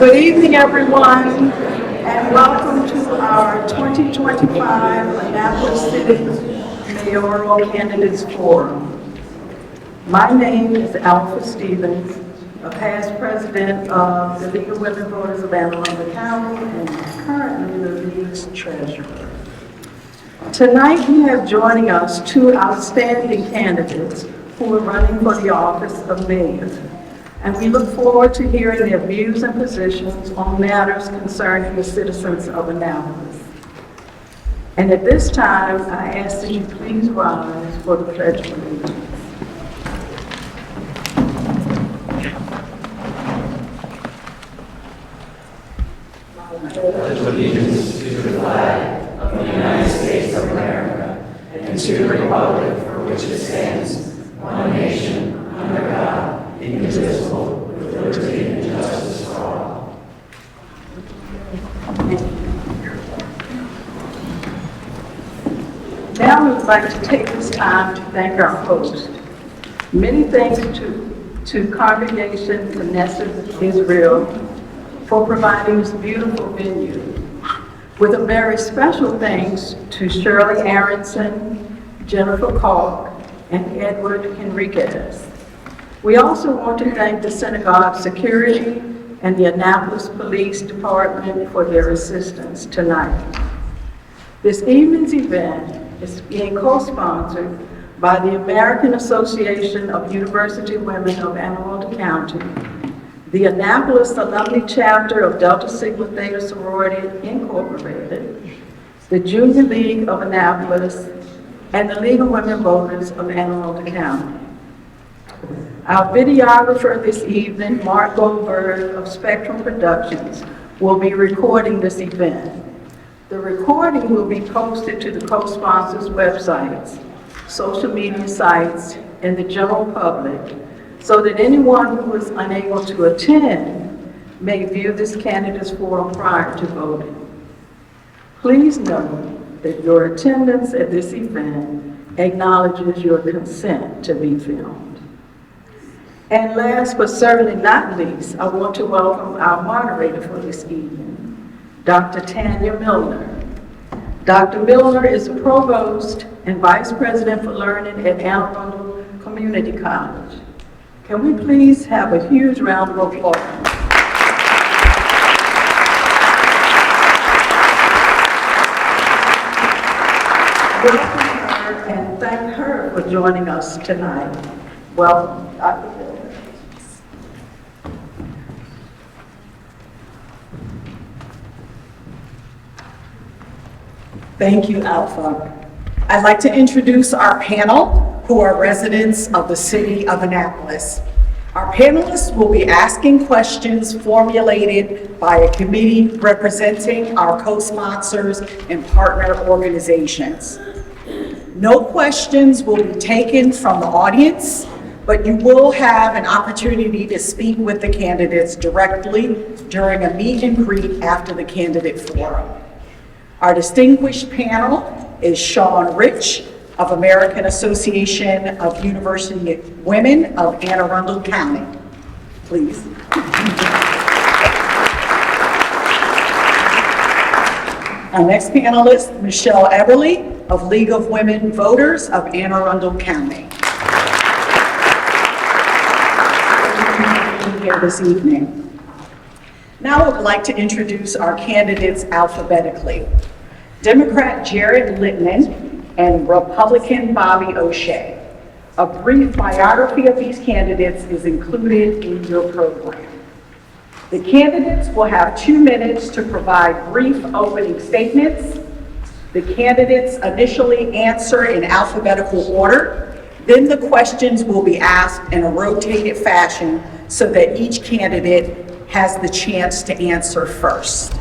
Good evening, everyone, and welcome to our 2025 Annapolis City Mayoral Candidates Forum. My name is Alpha Stevens, a past president of the League of Women Voters of Anne Arundel County and currently the League's treasurer. Tonight we have joining us two outstanding candidates who are running for the office of mayor. And we look forward to hearing their views and positions on matters concerning the citizens of Annapolis. And at this time, I ask that you please rise for the Pledge of Allegiance. I pledge allegiance to the flag of the United States of America and to the republic for which it stands, one nation, under God, indivisible, with liberty and justice for all. Now we would like to take this time to thank our host. Many thanks to Congregation Knesset Israel for providing this beautiful venue, with a very special thanks to Shirley Aronson, Jennifer Kalk, and Edward Henriquez. We also want to thank the synagogue security and the Annapolis Police Department for their assistance tonight. This evening's event is being co-sponsored by the American Association of University Women of Anne Arundel County, the Annapolis Alumni Chapter of Delta Sigma Theta Sorority Incorporated, the Junior League of Annapolis, and the League of Women Voters of Anne Arundel County. Our videographer this evening, Mark Goldberg of Spectrum Productions, will be recording this event. The recording will be posted to the co-sponsors' websites, social media sites, and the general public, so that anyone who is unable to attend may view this candidates forum prior to voting. Please note that your attendance at this event acknowledges your consent to be filmed. And last but certainly not least, I want to welcome our moderator for this evening, Dr. Tanya Milner. Dr. Milner is a provost and vice president for learning at Anne Arundel Community College. Can we please have a huge round of applause? Welcome her and thank her for joining us tonight. Welcome, Dr. Milner. Thank you, Alpha. I'd like to introduce our panel, who are residents of the city of Annapolis. Our panelists will be asking questions formulated by a committee representing our co-sponsors and partner organizations. No questions will be taken from the audience, but you will have an opportunity to speak with the candidates directly during a meet and greet after the candidate forum. Our distinguished panel is Sean Rich of American Association of University Women of Anne Arundel County. Please. Our next panelist, Michelle Everly of League of Women Voters of Anne Arundel County. Here this evening. Now I would like to introduce our candidates alphabetically. Democrat Jared Littman and Republican Bobby O'Shea. A brief biography of these candidates is included in your program. The candidates will have 2 minutes to provide brief opening statements. The candidates initially answer in alphabetical order, then the questions will be asked in a rotated fashion so that each candidate has the chance to answer first.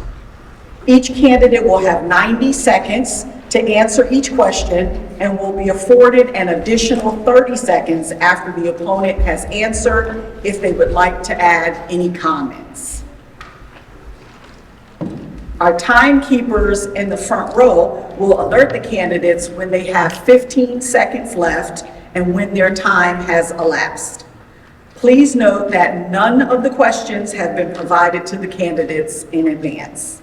Each candidate will have 90 seconds to answer each question and will be afforded an additional 30 seconds after the opponent has answered if they would like to add any comments. Our timekeepers in the front row will alert the candidates when they have 15 seconds left and when their time has elapsed. Please note that none of the questions have been provided to the candidates in advance.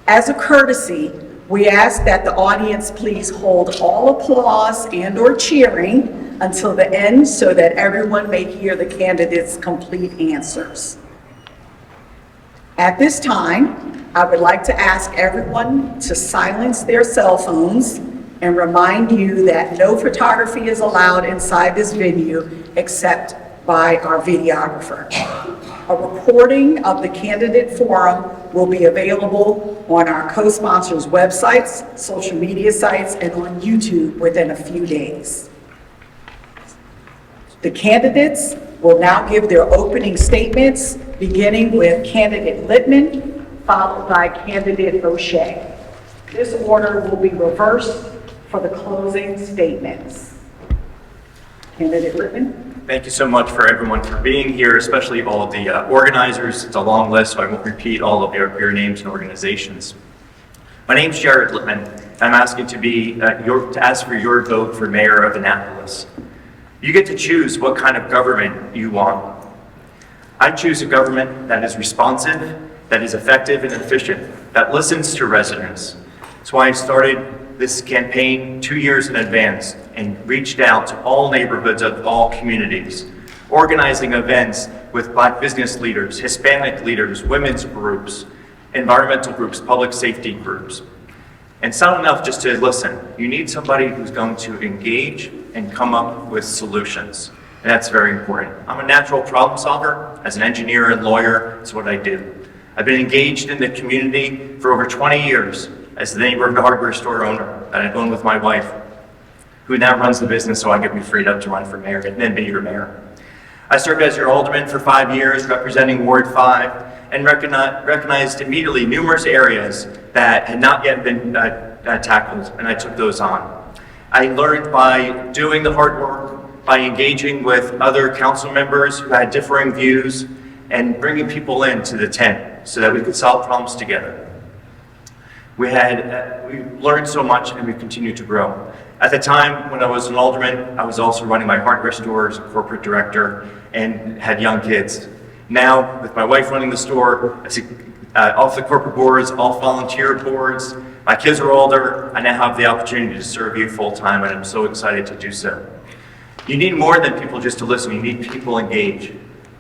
As a courtesy, we ask that the audience please hold all applause and/or cheering until the end so that everyone may hear the candidates' complete answers. At this time, I would like to ask everyone to silence their cell phones and remind you that no photography is allowed inside this venue except by our videographer. A recording of the candidate forum will be available on our co-sponsors' websites, social media sites, and on YouTube within a few days. The candidates will now give their opening statements, beginning with candidate Littman, followed by candidate O'Shea. This order will be reversed for the closing statements. Candidate Littman. Thank you so much for everyone for being here, especially all of the organizers. It's a long list, so I won't repeat all of your names and organizations. My name's Jared Littman. I'm asking to ask for your vote for mayor of Annapolis. You get to choose what kind of government you want. I choose a government that is responsive, that is effective and efficient, that listens to residents. That's why I started this campaign 2 years in advance and reached out to all neighborhoods of all communities, organizing events with Black business leaders, Hispanic leaders, women's groups, environmental groups, public safety groups. And it's not enough just to listen. You need somebody who's going to engage and come up with solutions. And that's very important. I'm a natural problem solver. As an engineer and lawyer, it's what I do. I've been engaged in the community for over 20 years as the neighborhood hardware store owner that I've owned with my wife, who now runs the business so I can be freed up to run for mayor and then be your mayor. I served as your alderman for 5 years, representing Ward 5, and recognized immediately numerous areas that had not yet been tackled, and I took those on. I learned by doing the hard work, by engaging with other council members who had differing views, and bringing people into the tent so that we could solve problems together. We learned so much, and we continued to grow. At the time when I was an alderman, I was also running my hardware store as a corporate director and had young kids. Now, with my wife running the store, I see off the corporate boards, all volunteer boards. My kids are older. I now have the opportunity to serve you full time, and I'm so excited to do so. You need more than people just to listen. You need people engaged.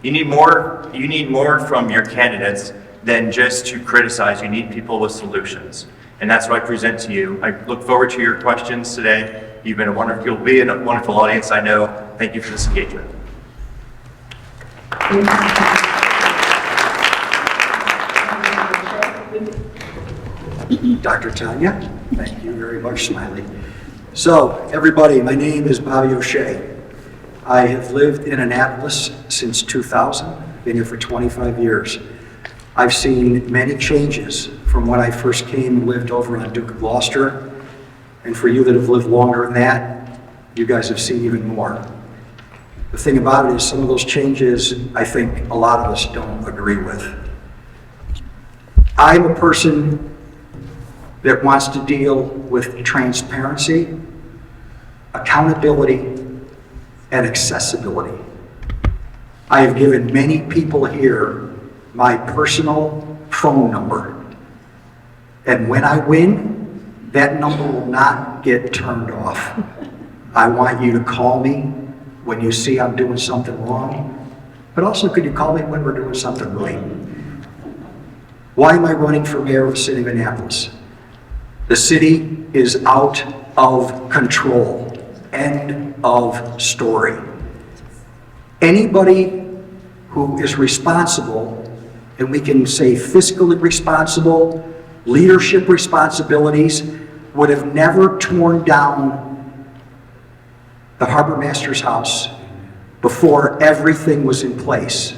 You need more from your candidates than just to criticize. You need people with solutions. And that's what I present to you. I look forward to your questions today. You'll be a wonderful audience, I know. Thank you for this engagement. Dr. Tanya, thank you very much, Smiley. So, everybody, my name is Bobby O'Shea. I have lived in Annapolis since 2000, been here for 25 years. I've seen many changes from when I first came and lived over on Duke of Gloucester. And for you that have lived longer than that, you guys have seen even more. The thing about it is some of those changes, I think a lot of us don't agree with. I'm a person that wants to deal with transparency, accountability, and accessibility. I have given many people here my personal phone number. And when I win, that number will not get turned off. I want you to call me when you see I'm doing something wrong, but also could you call me when we're doing something right? Why am I running for mayor of the city of Annapolis? The city is out of control. End of story. Anybody who is responsible, and we can say fiscally responsible, leadership responsibilities, would have never torn down the harbor master's house before everything was in place.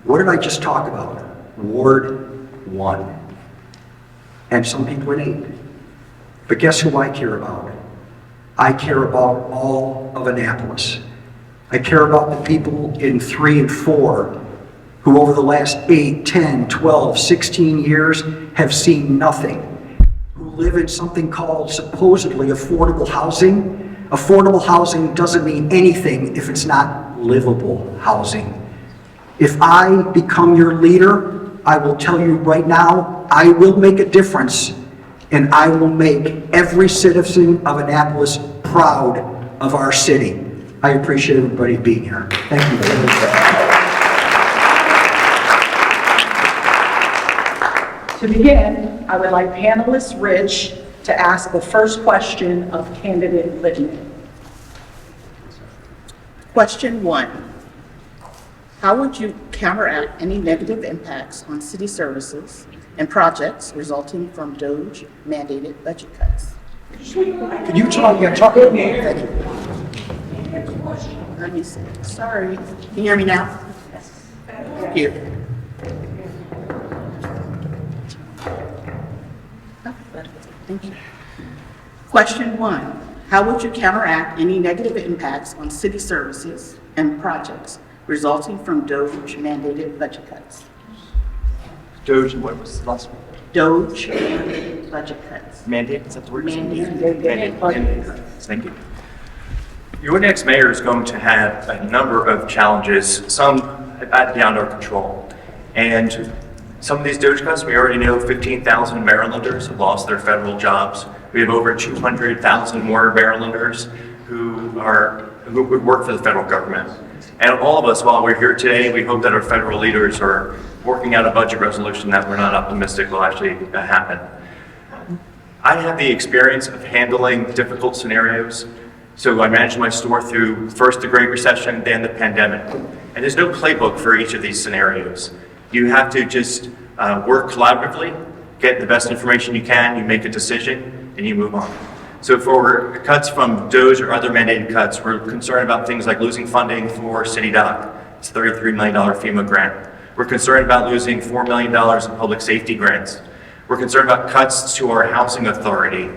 What did I just talk about? Ward 1. And some people in 8. But guess who I care about? I care about all of Annapolis. I care about the people in 3 and 4 who over the last 8, 10, 12, 16 years have seen nothing, who live in something called supposedly affordable housing. Affordable housing doesn't mean anything if it's not livable housing. If I become your leader, I will tell you right now, I will make a difference, and I will make every citizen of Annapolis proud of our city. I appreciate everybody being here. Thank you. To begin, I would like panelist Rich to ask the first question of candidate Littman. Question 1. How would you counteract any negative impacts on city services and projects resulting from DOGE mandated budget cuts? Can you talk to me? Let me see. Sorry. Can you hear me now? Here. Thank you. Question 1. How would you counteract any negative impacts on city services and projects resulting from DOGE mandated budget cuts? Doge, and what was the last one? DOGE mandated budget cuts. Mandate, is that the word? Mandated budget cuts. Thank you. Your next mayor is going to have a number of challenges, some beyond our control. And some of these DOGE cuts, we already know 15,000 Marylanders have lost their federal jobs. We have over 200,000 more Marylanders who would work for the federal government. And all of us, while we're here today, we hope that our federal leaders are working out a budget resolution that we're not optimistic will actually happen. I have the experience of handling difficult scenarios. So I managed my store through first the Great Recession, then the pandemic. And there's no playbook for each of these scenarios. You have to just work collaboratively, get the best information you can, you make a decision, and you move on. So for cuts from DOGE or other mandated cuts, we're concerned about things like losing funding for City Dock. It's a $33 million FEMA grant. We're concerned about losing $4 million in public safety grants. We're concerned about cuts to our housing authority.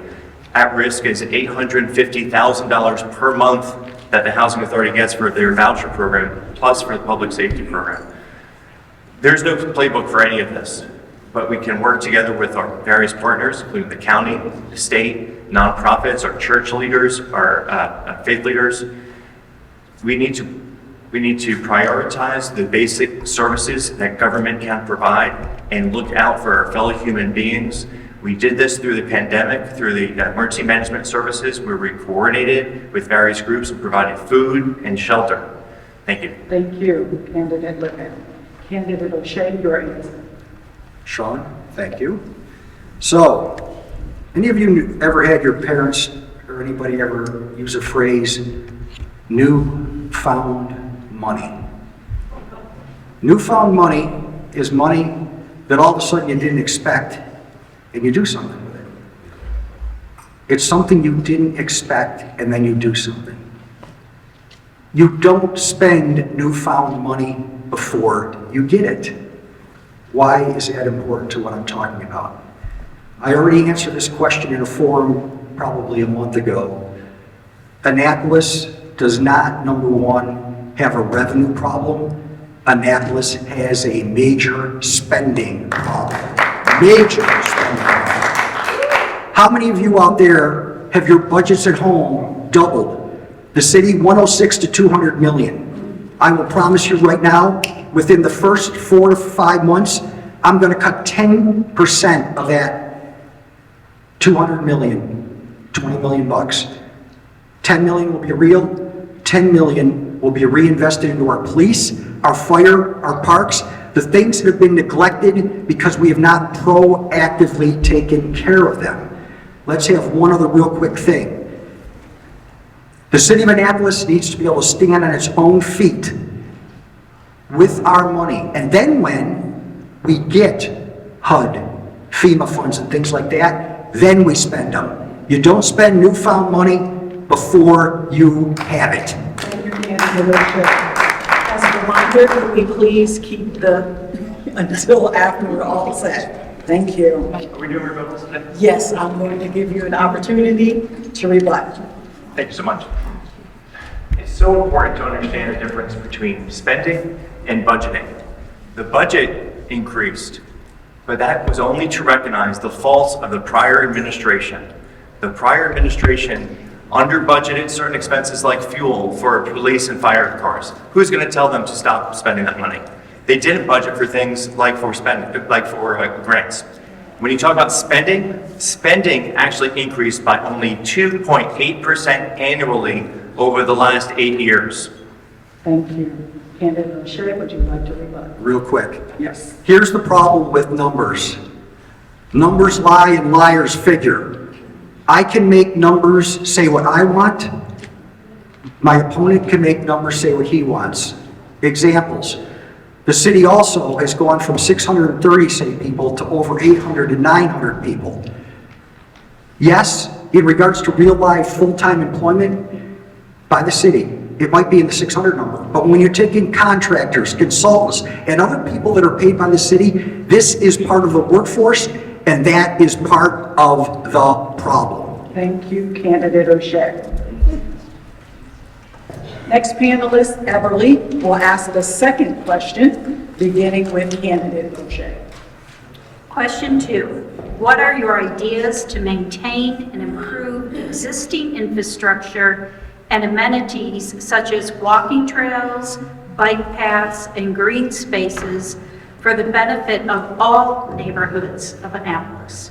At risk is $850,000 per month that the housing authority gets for their voucher program, plus for the public safety program. There's no playbook for any of this, but we can work together with our various partners, including the county, the state, nonprofits, our church leaders, our faith leaders. We need to prioritize the basic services that government can provide and look out for our fellow human beings. We did this through the pandemic, through the emergency management services, where we coordinated with various groups and provided food and shelter. Thank you. Thank you, Candidate Lippman. Candidate O'Shea, your answer. Sean, thank you. So, any of you ever had your parents or anybody ever use a phrase, newfound money? Newfound money is money that all of a sudden you didn't expect and you do something with it. It's something you didn't expect and then you do something. You don't spend newfound money before you get it. Why is that important to what I'm talking about? I already answered this question in a forum probably a month ago. Annapolis does not, number one, have a revenue problem. Annapolis has a major spending problem. Major spending problem. How many of you out there have your budgets at home doubled? The city, 106 to 200 million. I will promise you right now, within the first 4 to 5 months, I'm going to cut 10% of that 200 million, 20 million bucks. 10 million will be real, 10 million will be reinvested into our police, our fire, our parks, the things that have been neglected because we have not proactively taken care of them. Let's have one other real quick thing. The city of Annapolis needs to be able to stand on its own feet with our money. And then when we get HUD, FEMA funds and things like that, then we spend them. You don't spend newfound money before you have it. Thank you, Candidate O'Shea. As a reminder, could we please keep the, until after we're all set? Thank you. Are we doing rebuttals today? Yes, I'm going to give you an opportunity to rebut. Thank you so much. It's so important to understand the difference between spending and budgeting. The budget increased, but that was only to recognize the faults of the prior administration. The prior administration under budgeted certain expenses like fuel for police and fire cars. Who's going to tell them to stop spending that money? They didn't budget for things like for grants. When you talk about spending, spending actually increased by only 2.8% annually over the last 8 years. Thank you. Candidate O'Shea, would you like to rebut? Real quick. Yes. Here's the problem with numbers. Numbers lie and liars figure. I can make numbers say what I want. My opponent can make numbers say what he wants. Examples. The city also has gone from 630, say, people to over 800 and 900 people. Yes, in regards to real life full-time employment by the city, it might be in the 600 number. But when you're taking contractors, consultants, and other people that are paid by the city, this is part of the workforce, and that is part of the problem. Thank you, Candidate O'Shea. Next panelist, Everly, will ask the second question, beginning with Candidate O'Shea. Question 2. What are your ideas to maintain and improve existing infrastructure and amenities such as walking trails, bike paths, and green spaces for the benefit of all neighborhoods of Annapolis?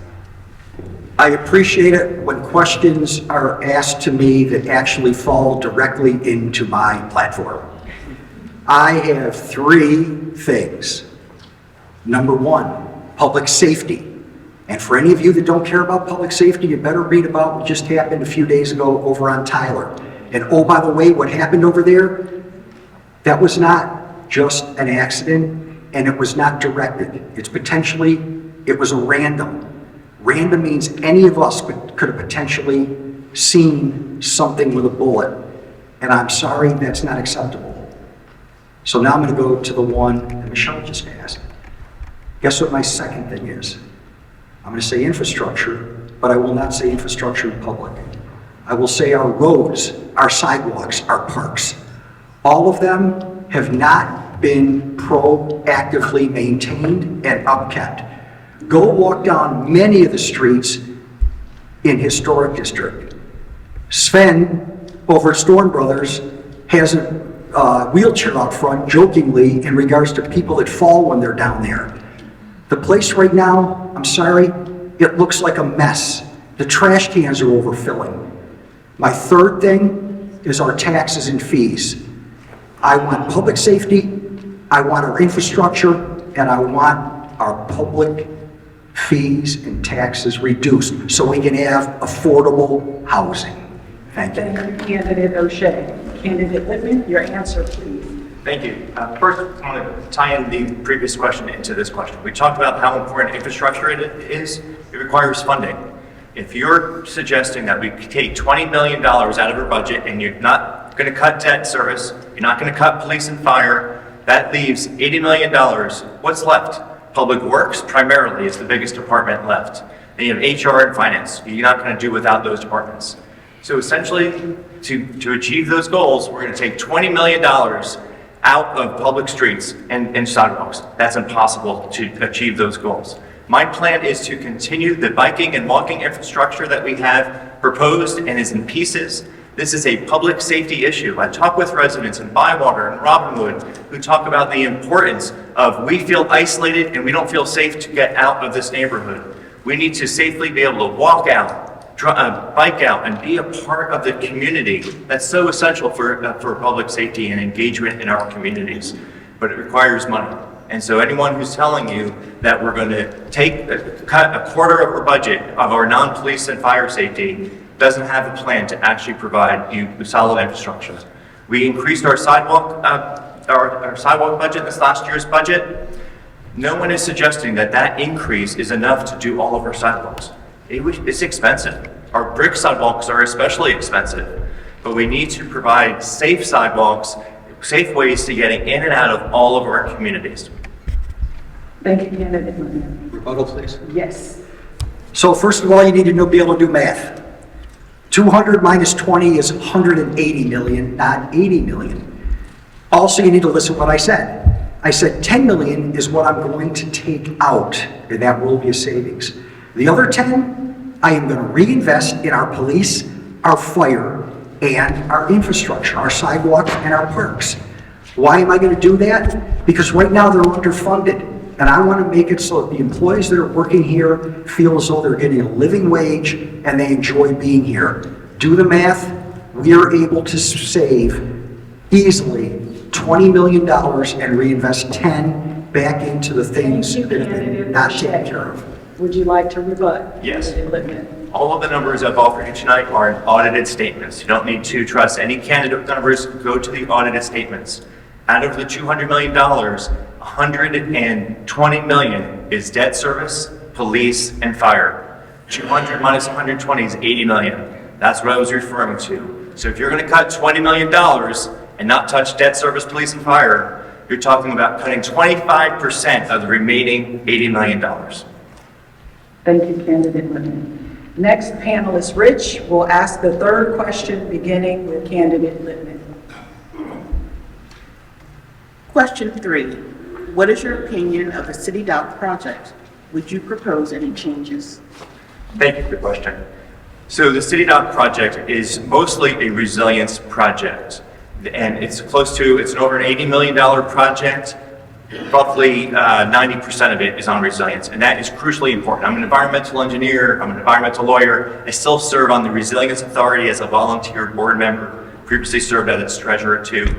I appreciate it when questions are asked to me that actually fall directly into my platform. I have 3 things. Number 1, public safety. And for any of you that don't care about public safety, you better read about what just happened a few days ago over on Tyler. And oh, by the way, what happened over there, that was not just an accident, and it was not directed. It was a random. Random means any of us could have potentially seen something with a bullet. And I'm sorry, that's not acceptable. So now I'm going to go to the one that Michelle just asked. Guess what my second thing is? I'm going to say infrastructure, but I will not say infrastructure in public. I will say our roads, our sidewalks, our parks. All of them have not been proactively maintained and upkept. Go walk down many of the streets in Historic District. Sven, over at Storm Brothers, has a wheelchair out front, jokingly, in regards to people that fall when they're down there. The place right now, I'm sorry, it looks like a mess. The trash cans are overfilling. My third thing is our taxes and fees. I want public safety, I want our infrastructure, and I want our public fees and taxes reduced so we can have affordable housing. Thank you. Thank you, Candidate O'Shea. Candidate Littman, your answer, please. Thank you. First, I want to tie in the previous question into this question. We talked about how important infrastructure it is. It requires funding. If you're suggesting that we take $20 million out of our budget and you're not going to cut debt service, you're not going to cut police and fire, that leaves $80 million. What's left? Public Works primarily is the biggest department left. Then you have HR and finance. You're not going to do without those departments. So essentially, to achieve those goals, we're going to take $20 million out of public streets and sidewalks. That's impossible to achieve those goals. My plan is to continue the biking and walking infrastructure that we have proposed and is in pieces. This is a public safety issue. I talk with residents in Bywater and Robinwood who talk about the importance of we feel isolated and we don't feel safe to get out of this neighborhood. We need to safely be able to walk out, bike out, and be a part of the community. That's so essential for public safety and engagement in our communities. But it requires money. And so anyone who's telling you that we're going to cut a quarter of our budget of our non-police and fire safety doesn't have a plan to actually provide you with solid infrastructure. We increased our sidewalk budget this last year's budget. No one is suggesting that that increase is enough to do all of our sidewalks. It's expensive. Our brick sidewalks are especially expensive, but we need to provide safe sidewalks, safe ways to getting in and out of all of our communities. Thank you, Candidate Littman. Rebuttal, please. Yes. So first of all, you need to be able to do math. 200 minus 20 is 180 million, not 80 million. Also, you need to listen to what I said. I said 10 million is what I'm going to take out, and that will be a savings. The other 10, I am going to reinvest in our police, our fire, and our infrastructure, our sidewalks and our parks. Why am I going to do that? Because right now they're underfunded. And I want to make it so that the employees that are working here feel as though they're getting a living wage and they enjoy being here. Do the math. We are able to save easily $20 million and reinvest 10 back into the things Thank you, that have been candidate not O'Shea. taken care of. Would you like to rebut? Yes. Candidate Littman? All of the numbers I've offered you tonight are in audited statements. You don't need to trust any candidate numbers. Go to the audited statements. Out of the $200 million, $120 million is debt service, police, and fire. 200 minus 120 is 80 million. That's what I was referring to. So if you're going to cut $20 million and not touch debt service, police, and fire, you're talking about cutting 25% of the remaining $80 million. Thank you, candidate Littman. Next panelist, Rich, will ask the third question, beginning with candidate Littman. Question 3. What is your opinion of the City Dock project? Would you propose any changes? Thank you for the question. So the City Dock project is mostly a resilience project. And it's an over an $80 million project. Roughly 90% of it is on resilience, and that is crucially important. I'm an environmental engineer, I'm an environmental lawyer. I still serve on the Resilience Authority as a volunteer board member, previously served as its treasurer too.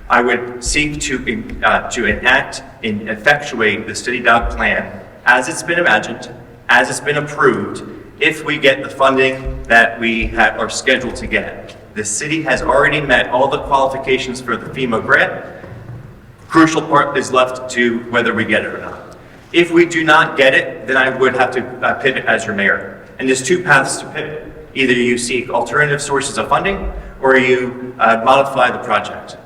I would seek to enact and effectuate the City Dock plan as it's been imagined, as it's been approved, if we get the funding that we are scheduled to get. The city has already met all the qualifications for the FEMA grant. Crucial part is left to whether we get it or not. If we do not get it, then I would have to pivot as your mayor. And there's two paths to pivot. Either you seek alternative sources of funding, or you modify the project.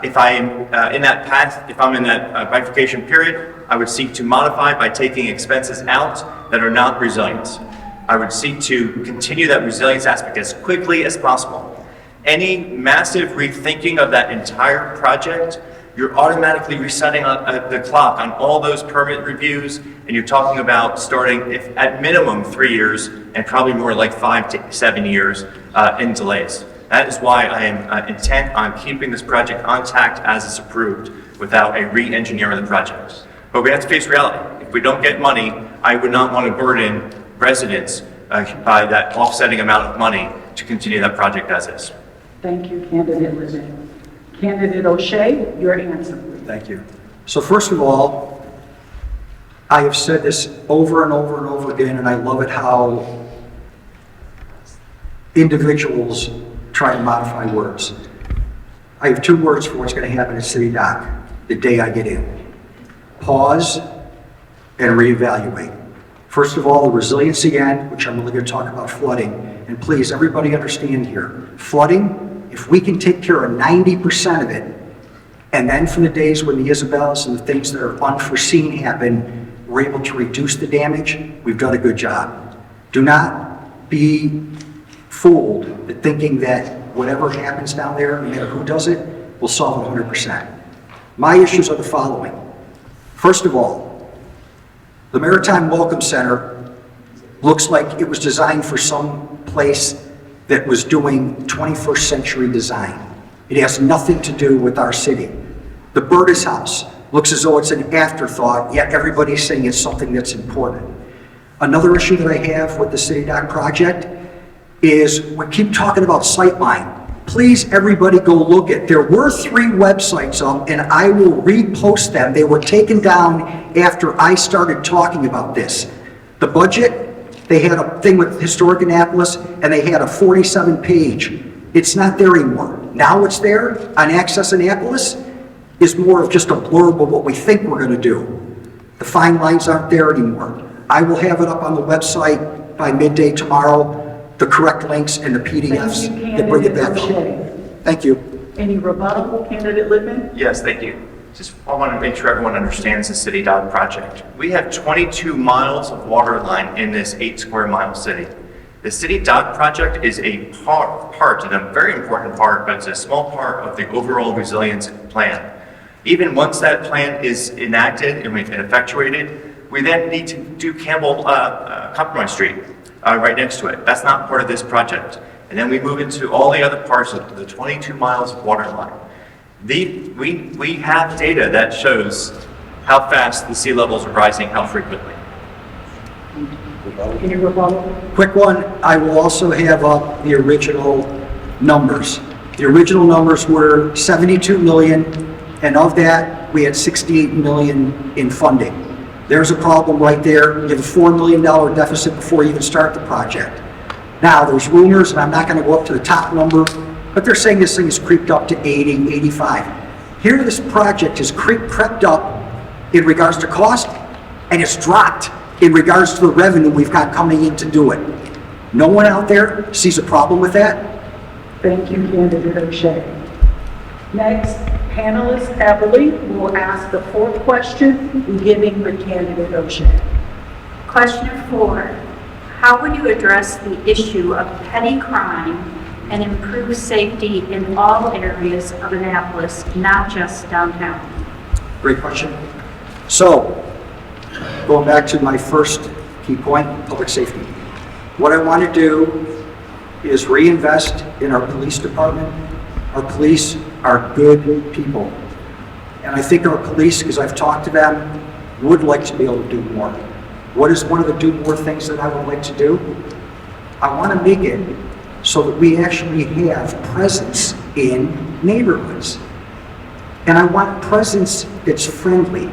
If I'm in that path, if I'm in that bifurcation period, I would seek to modify by taking expenses out that are not resilience. I would seek to continue that resilience aspect as quickly as possible. Any massive rethinking of that entire project, you're automatically resetting the clock on all those permit reviews, and you're talking about starting, if at minimum, 3 years, and probably more like 5 to 7 years in delays. That is why I am intent on keeping this project on tact as it's approved without a re-engineer of the project. But we have to face reality. If we don't get money, I would not want to burden residents by that offsetting amount of money to continue that project as is. Thank you, candidate Littman. Candidate O'Shea, your answer, please. Thank you. So first of all, I have said this over and over and over again, and I love it how individuals try to modify words. I have 2 words for what's going to happen at City Dock the day I get in. Pause and reevaluate. First of all, the resiliency end, which I'm really going to talk about flooding. And please, everybody understand here, flooding, if we can take care of 90% of it, and then from the days when the Isabels and the things that are unforeseen happen, we're able to reduce the damage, we've done a good job. Do not be fooled at thinking that whatever happens down there, no matter who does it, will solve it 100%. My issues are the following. First of all, the Maritime Welcome Center looks like it was designed for some place that was doing 21st century design. It has nothing to do with our city. The Burtis House looks as though it's an afterthought, yet everybody's saying it's something that's important. Another issue that I have with the City Dock project is we keep talking about Sightline. Please, everybody go look at. There were 3 websites up, and I will repost them. They were taken down after I started talking about this. The budget, they had a thing with Historic Annapolis, and they had a 47-page. It's not there anymore. Now it's there on Access Annapolis is more of just a blurb of what we think we're going to do. The fine lines aren't there anymore. I will have it up on the website by midday tomorrow, the correct links and the PDFs Thank you, that bring it candidate back up. O'Shea. Thank you. Any rebuttal, candidate Littman? Yes, thank you. I want to make sure everyone understands the City Dock project. We have 22 miles of water line in this 8 square mile city. The City Dock project is a part, and a very important part, but it's a small part of the overall resilience plan. Even once that plan is enacted and we've effectuated, we then need to do Compromise Street right next to it. That's not part of this project. And then we move into all the other parts of the 22 miles of water line. We have data that shows how fast the sea levels are rising, how frequently. Any rebuttal? Quick one, I will also have up the original numbers. The original numbers were 72 million, and of that, we had 68 million in funding. There's a problem right there. You have a $4 million deficit before you even start the project. Now, there's rumors, and I'm not going to go up to the top number, but they're saying this thing has creeped up to 80, 85. Here, this project has crept up in regards to cost, and it's dropped in regards to the revenue we've got coming in to do it. No one out there sees a problem with that? Thank you, Candidate O'Shea. Next, panelist Everly will ask the fourth question, giving the candidate O'Shea. Question 4, how would you address the issue of petty crime and improve safety in all areas of Annapolis, not just downtown? Great question. So, going back to my first key point, public safety. What I want to do is reinvest in our police department. Our police are good people. And I think our police, because I've talked to them, would like to be able to do more. What is one of the do more things that I would like to do? I want to make it so that we actually have presence in neighborhoods. And I want presence that's friendly,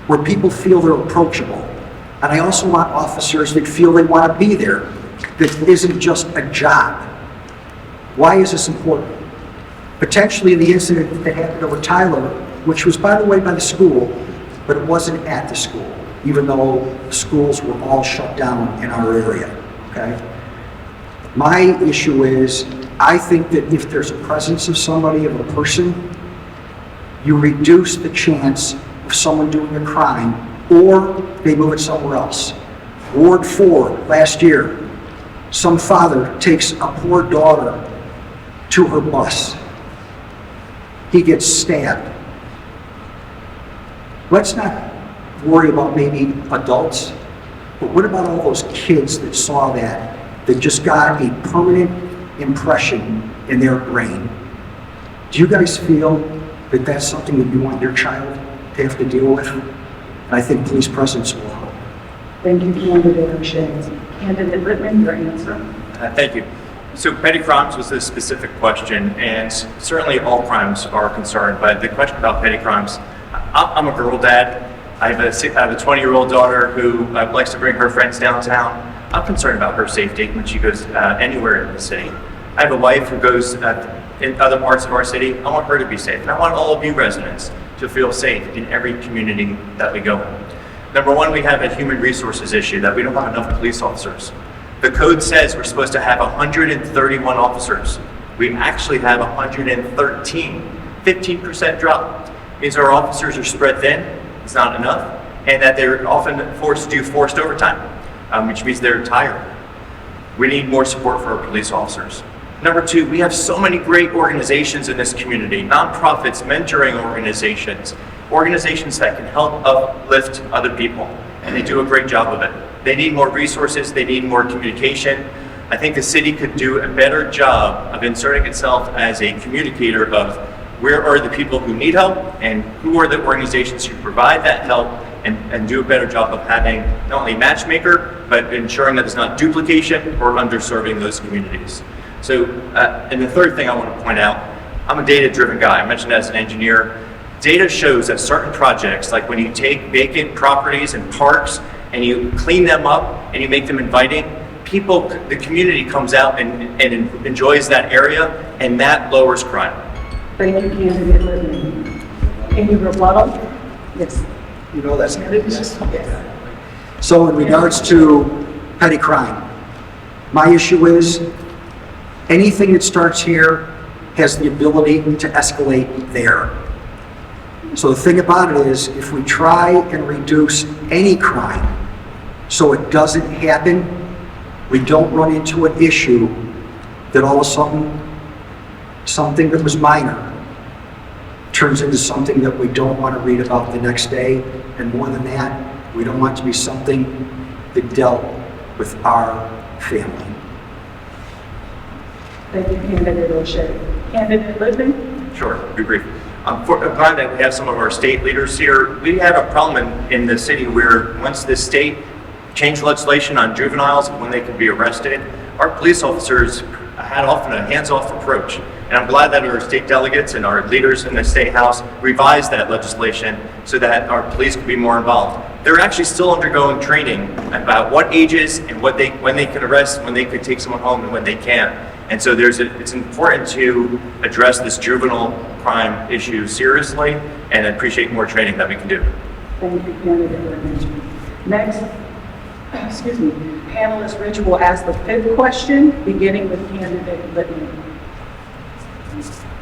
where people feel they're approachable. And I also want officers that feel they want to be there, that isn't just a job. Why is this important? Potentially the incident that happened over Tyler, which was, by the way, by the school, but it wasn't at the school, even though the schools were all shut down in our area, okay? My issue is, I think that if there's a presence of somebody, of a person, you reduce the chance of someone doing a crime, or they move it somewhere else. Ward 4, last year, some father takes a poor daughter to her bus. He gets stabbed. Let's not worry about maybe adults, but what about all those kids that saw that just got a permanent impression in their brain? Do you guys feel that that's something that you want your child to have to deal with? And I think police presence will help. Thank you, Candidate O'Shea. Candidate Littman, your answer. Thank you. So petty crimes was the specific question, and certainly all crimes are concerned, but the question about petty crimes, I'm a girl dad. I have a 20-year-old daughter who likes to bring her friends downtown. I'm concerned about her safety when she goes anywhere in the city. I have a wife who goes in other parts of our city. I want her to be safe, and I want all of you residents to feel safe in every community that we go in. Number one, we have a human resources issue that we don't have enough police officers. The code says we're supposed to have 131 officers. We actually have 113, 15% drop. Means our officers are spread thin, it's not enough, and that they're often forced to do forced overtime, which means they're tired. We need more support for our police officers. Number two, we have so many great organizations in this community, nonprofits, mentoring organizations, organizations that can help uplift other people, and they do a great job of it. They need more resources, they need more communication. I think the city could do a better job of inserting itself as a communicator of where are the people who need help and who are the organizations who provide that help, and do a better job of having not only matchmaker, but ensuring that there's not duplication or underserving those communities. So, and the third thing I want to point out, I'm a data-driven guy. I mentioned as an engineer, data shows that certain projects, like when you take vacant properties and parks and you clean them up and you make them inviting, people, the community comes out and enjoys that area, and that lowers crime. Thank you, Candidate Littman. Any rebuttal? Yes. You know that's yes. So in regards to petty crime, my issue is anything that starts here has the ability to escalate there. So the thing about it is, if we try and reduce any crime so it doesn't happen, we don't run into an issue that all of a sudden something that was minor turns into something that we don't want to read about the next day. And more than that, we don't want it to be something that dealt with our family. Thank you, Candidate O'Shea. Candidate Littman? Sure, be brief. I'm glad that we have some of our state leaders here. We have a problem in the city where once the state changed legislation on juveniles and when they could be arrested, our police officers had often a hands-off approach. And I'm glad that our state delegates and our leaders in the state house revised that legislation so that our police could be more involved. They're actually still undergoing training about what ages and when they can arrest, when they could take someone home and when they can't. And so it's important to address this juvenile crime issue seriously and appreciate more training that we can do. Thank you, Candidate Littman. Next, panelist Rich will ask the 5th question, beginning with Candidate Littman.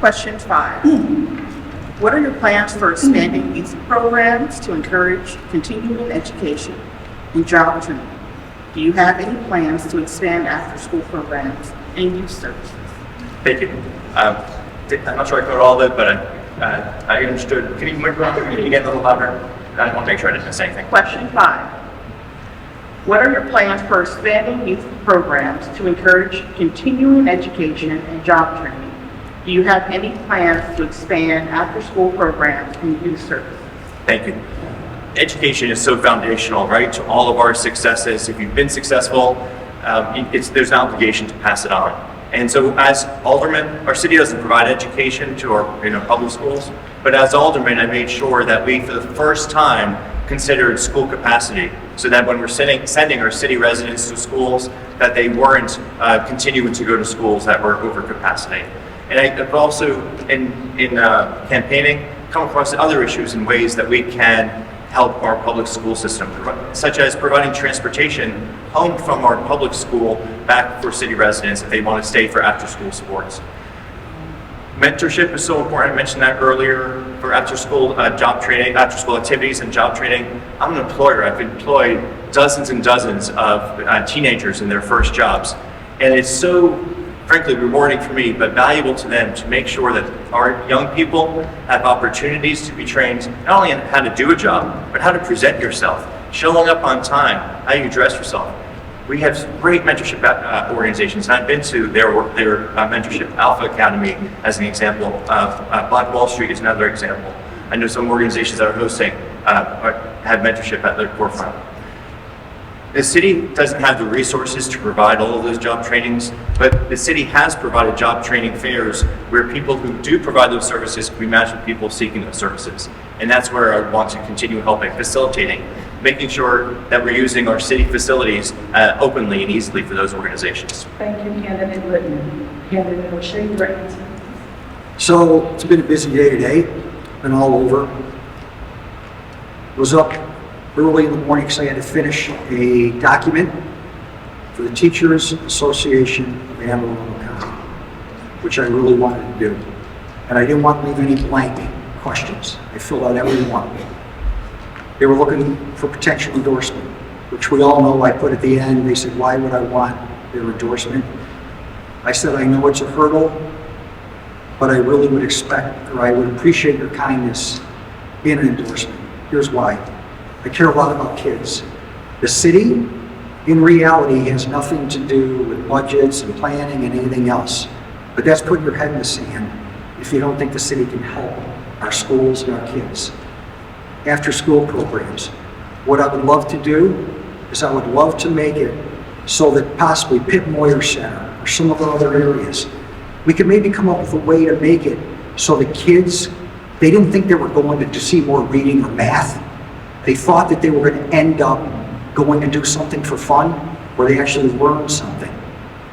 Question 5. What are your plans for expanding youth programs to encourage continuing education and job training? Do you have any plans to expand after-school programs and youth services? Thank you. I'm not sure I covered all of it, but I understood. Can you get a little louder? I want to make sure I didn't miss anything. Question 5. What are your plans for expanding youth programs to encourage continuing education and job training? Do you have any plans to expand after-school programs and youth services? Thank you. Education is so foundational, right, to all of our successes. If you've been successful, there's an obligation to pass it on. And so as alderman, our city doesn't provide education to our public schools, but as alderman, I made sure that we, for the first time, considered school capacity, so that when we're sending our city residents to schools, that they weren't continuing to go to schools that were over capacity. And I've also, in campaigning, come across other issues and ways that we can help our public school system, such as providing transportation home from our public school back for city residents if they want to stay for after-school sports. Mentorship is so important. I mentioned that earlier for after-school job training, after-school activities and job training. I'm an employer. I've employed dozens and dozens of teenagers in their first jobs. And it's so, frankly, rewarding for me, but valuable to them to make sure that our young people have opportunities to be trained not only in how to do a job, but how to present yourself, showing up on time, how you dress yourself. We have some great mentorship organizations, and I've been to their mentorship Alpha Academy as an example. Black Wall Street is another example. I know some organizations that are hosting have mentorship at their forefront. The city doesn't have the resources to provide all of those job trainings, but the city has provided job training fairs where people who do provide those services can be matched with people seeking those services. And that's where I want to continue helping, facilitating, making sure that we're using our city facilities openly and easily for those organizations. Thank you, Candidate Littman. Candidate O'Shea, your answer. So it's been a busy day today, been all over. Was up early in the morning because I had to finish a document for the Teachers Association of Annapolis County, which I really wanted to do. And I didn't want to leave any blank questions. I filled out every one. They were looking for potential endorsement, which we all know I put at the end. They said, why would I want their endorsement? I said, I know it's a hurdle, but I really would expect, or I would appreciate your kindness in an endorsement. Here's why. I care a lot about kids. The city, in reality, has nothing to do with budgets and planning and anything else. But that's putting your head in the sand if you don't think the city can help our schools and our kids. After school programs. What I would love to do is I would love to make it so that possibly Pitt Moyer Center or some of the other areas, we could maybe come up with a way to make it so the kids, they didn't think they were going to see more reading or math. They thought that they were going to end up going to do something for fun where they actually learn something.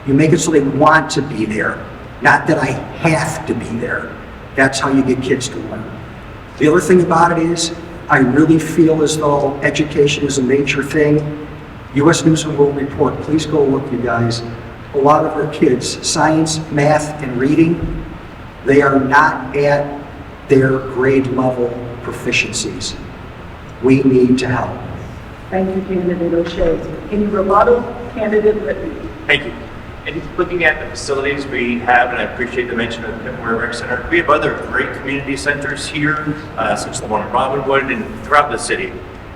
You make it so they want to be there, not that I have to be there. That's how you get kids to learn. The other thing about it is, I really feel as though education is a major thing. U.S. News and World Report, please go look, you guys. A lot of our kids, science, math, and reading, they are not at their grade level proficiencies. We need to help. Thank you, Candidate O'Shea. Any rebuttal? Candidate Littman. Thank you. And looking at the facilities we have, and I appreciate the mention of the Pitt Moyer Rec Center, we have other great community centers here, such as the one in Robinwood and throughout the city.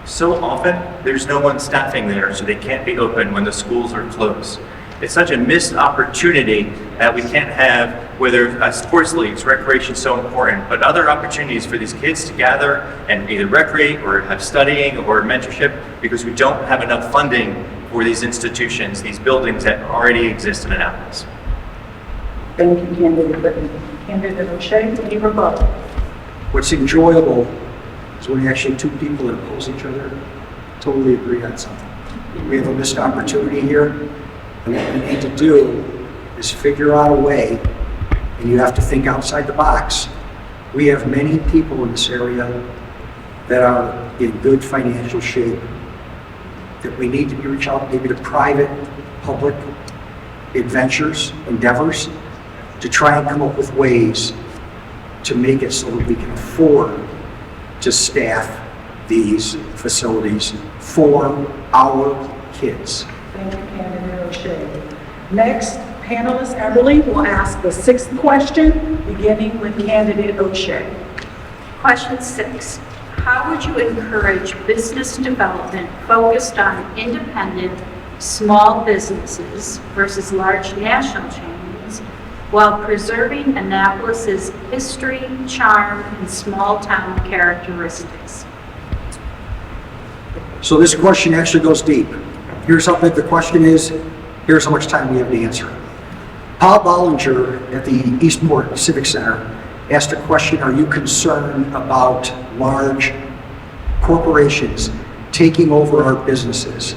So often, there's no one staffing there, so they can't be open when the schools are closed. It's such a missed opportunity that we can't have, whether sports leagues, recreation is so important, but other opportunities for these kids to gather and either recreate or have studying or mentorship, because we don't have enough funding for these institutions, these buildings that already exist in Annapolis. Thank you, Candidate Littman. Candidate O'Shea, any rebuttal? What's enjoyable is when actually two people that oppose each other totally agree on something. We have a missed opportunity here, and what we need to do is figure out a way, and you have to think outside the box. We have many people in this area that are in good financial shape, that we need to reach out maybe to private, public endeavors, to try and come up with ways to make it so that we can afford to staff these facilities for our kids. Thank you, Candidate O'Shea. Next, panelist Everly will ask the sixth question, beginning with Candidate O'Shea. Question 6. How would you encourage business development focused on independent, small businesses versus large national chains while preserving Annapolis's history, charm, and small-town characteristics? So this question actually goes deep. Here's how big the question is. Here's how much time we have to answer. Paul Bollinger at the Eastport Civic Center asked a question, are you concerned about large corporations taking over our businesses?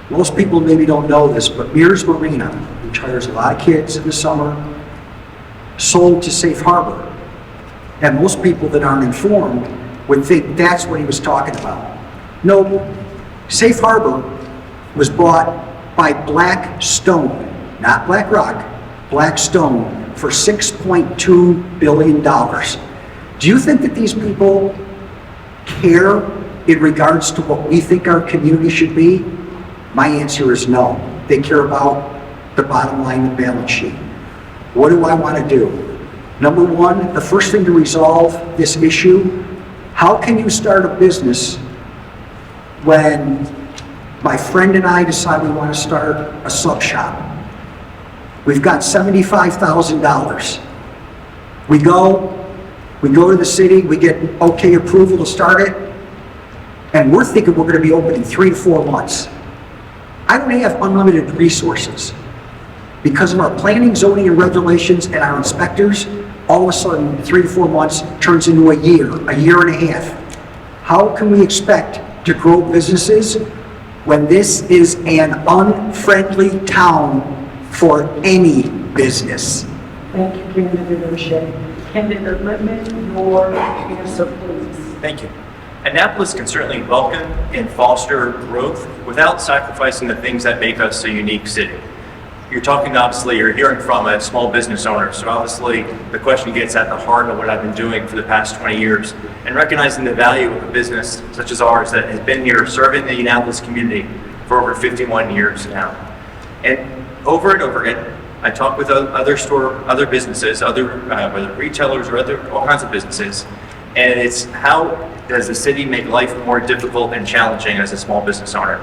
Most people maybe don't know this, but Mears Marina, which hires a lot of kids in the summer, sold to Safe Harbor. And most people that aren't informed would think that's what he was talking about. No, Safe Harbor was bought by Blackstone, not BlackRock, Blackstone, for $6.2 billion. Do you think that these people care in regards to what we think our community should be? My answer is no. They care about the bottom line, the balance sheet. What do I want to do? Number one, the first thing to resolve this issue, how can you start a business when my friend and I decide we want to start a sub shop? We've got $75,000. We go to the city, we get okay approval to start it, and we're thinking we're going to be open in 3 to 4 months. I don't have unlimited resources. Because of our planning, zoning, and regulations and our inspectors, all of a sudden, 3 to 4 months turns into a year and a half. How can we expect to grow businesses when this is an unfriendly town for any business? Thank you, Candidate O'Shea. Candidate Littman, your answer, please. Thank you. Annapolis can certainly welcome and foster growth without sacrificing the things that make us a unique city. You're hearing from a small business owner, so obviously the question gets at the heart of what I've been doing for the past 20 years, and recognizing the value of a business such as ours that has been here serving the Annapolis community for over 51 years now. And over again, I talk with other businesses, whether retailers or all kinds of businesses, and it's how does the city make life more difficult and challenging as a small business owner?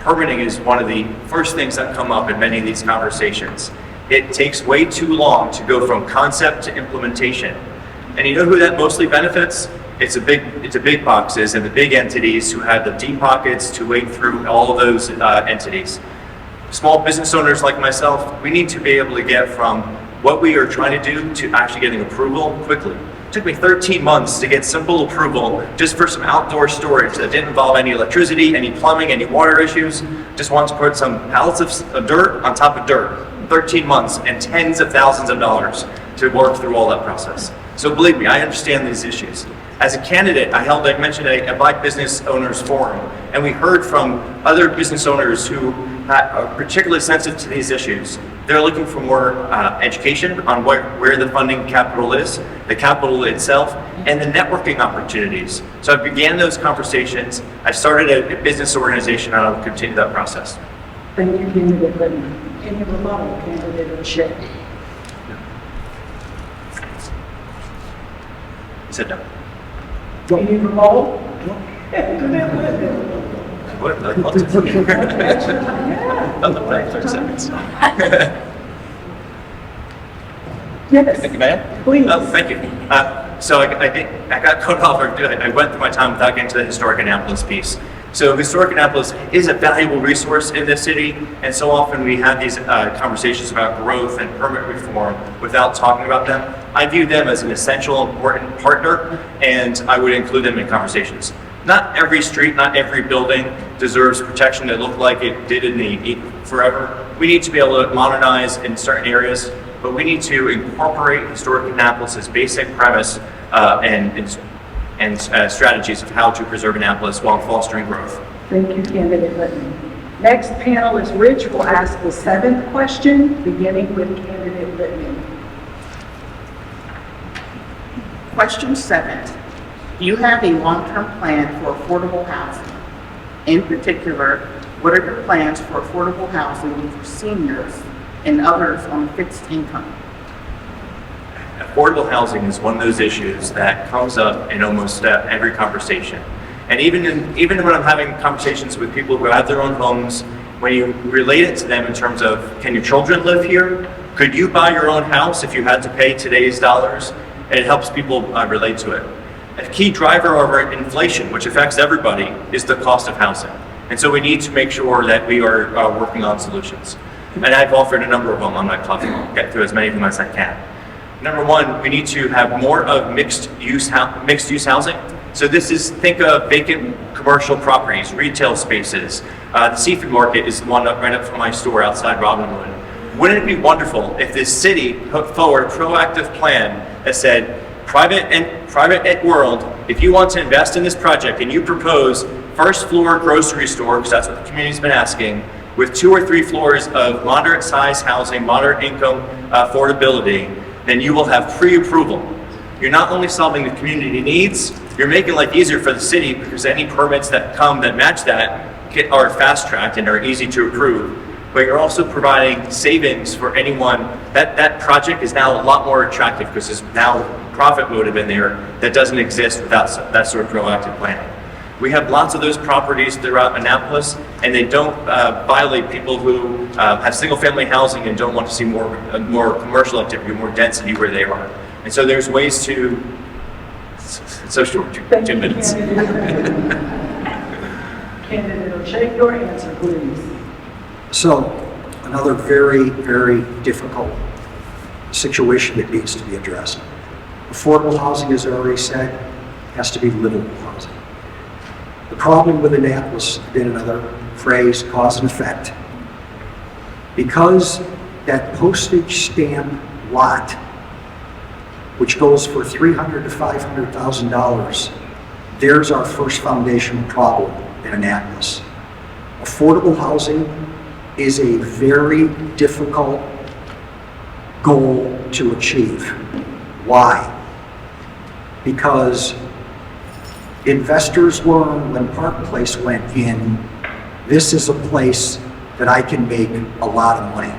Permitting is one of the first things that come up in many of these conversations. It takes way too long to go from concept to implementation. And you know who that mostly benefits? It's the big boxes and the big entities who have the deep pockets to wade through all of those entities. Small business owners like myself, we need to be able to get from what we are trying to do to actually getting approval quickly. It took me 13 months to get simple approval just for some outdoor storage that didn't involve any electricity, any plumbing, any water issues. Just wanted to put some pallets of dirt on top of dirt. 13 months and tens of thousands of dollars to work through all that process. So believe me, I understand these issues. As a candidate, I mentioned a Black Business Owners Forum, and we heard from other business owners who are particularly sensitive to these issues. They're looking for more education on where the funding capital is, the capital itself, and the networking opportunities. So I began those conversations. I started a business organization, and I'll continue that process. Thank you, Candidate Littman. Any rebuttal, Candidate O'Shea? Sit down. Any rebuttal? Candidate Littman. What? I'd love to. I'll let that 30 seconds. Yes, Thank you, ma'am. please. Oh, thank you. So I got cut off. I went through my time without getting to the historic Annapolis piece. So historic Annapolis is a valuable resource in this city, and so often we have these conversations about growth and permit reform without talking about them. I view them as an essential, important partner, and I would include them in conversations. Not every street, not every building deserves protection that looked like it did in the forever. We need to be able to modernize in certain areas, but we need to incorporate historic Annapolis' basic premise and strategies of how to preserve Annapolis while fostering growth. Thank you, candidate Littman. Next panelist, Rich, will ask the 7th question, beginning with candidate Littman. Question 7. Do you have a long-term plan for affordable housing? In particular, what are your plans for affordable housing for seniors and others on fixed income? Affordable housing is one of those issues that comes up in almost every conversation. And even when I'm having conversations with people who have their own homes, when you relate it to them in terms of, can your children live here? Could you buy your own house if you had to pay today's dollars? And it helps people relate to it. A key driver of inflation, which affects everybody, is the cost of housing. And so we need to make sure that we are working on solutions. And I've offered a number of them on my platform. I'll get through as many of them as I can. Number one, we need to have more of mixed use housing. So think of vacant commercial properties, retail spaces. The seafood market is the one right up from my store outside Robinwood. Wouldn't it be wonderful if this city put forward a proactive plan that said, private world, if you want to invest in this project and you propose first floor grocery store, because that's what the community's been asking, with 2 or 3 floors of moderate size housing, moderate income affordability, then you will have pre-approval. You're not only solving the community needs, you're making life easier for the city because any permits that come that match that are fast-tracked and are easy to approve. But you're also providing savings for anyone. That project is now a lot more attractive because there's now profit motive in there that doesn't exist without that sort of proactive planning. We have lots of those properties throughout Annapolis, and they don't violate people who have single-family housing and don't want to see more commercial activity, more density where they are. And so there's ways to. It's so short, 2 minutes. Candidate O'Shea, your answer, please. So, another very, very difficult situation that needs to be addressed. Affordable housing, as I already said, has to be livable housing. The problem with Annapolis, again, another phrase, cause and effect. Because that postage stamp lot, which goes for $300,000 to $500,000, there's our first foundational problem in Annapolis. Affordable housing is a very difficult goal to achieve. Why? Because investors learned when Park Place went in, this is a place that I can make a lot of money.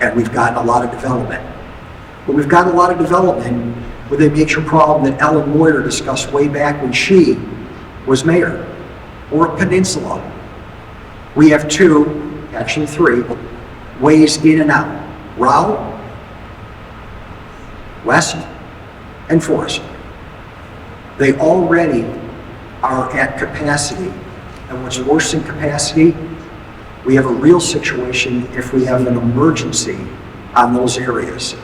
And we've gotten a lot of development. But we've got a lot of development with a major problem that Ellen Moyer discussed way back when she was mayor, or a peninsula. We have 2, actually 3, ways in and out. Rowell, West, and Forest. They already are at capacity. And what's worse than capacity, we have a real situation if we have an emergency on those areas.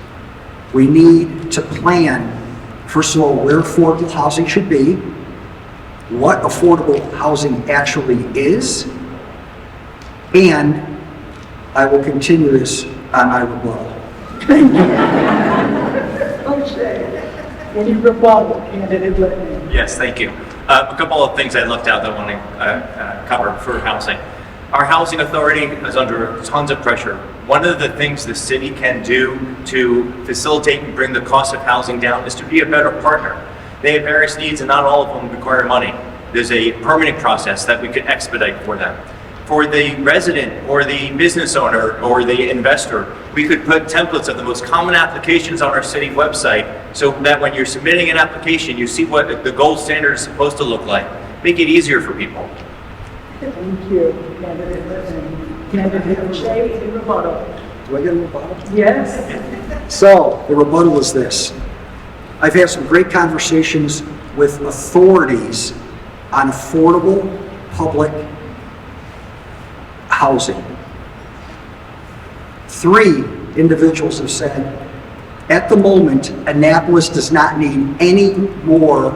We need to plan, first of all, where affordable housing should be, what affordable housing actually is, and I will continue this on my rebuttal. O'Shea, any rebuttal, candidate Littman? Yes, thank you. A couple of things I left out that I want to cover for housing. Our housing authority is under tons of pressure. One of the things the city can do to facilitate and bring the cost of housing down is to be a better partner. They have various needs and not all of them require money. There's a permitting process that we could expedite for them. For the resident or the business owner or the investor, we could put templates of the most common applications on our city website so that when you're submitting an application, you see what the gold standard is supposed to look like. Make it easier for people. Thank you, candidate Littman. Candidate O'Shea, any rebuttal? Do I get a rebuttal? Yes. So, the rebuttal is this. I've had some great conversations with authorities on affordable public housing. 3 individuals have said, at the moment, Annapolis does not need any more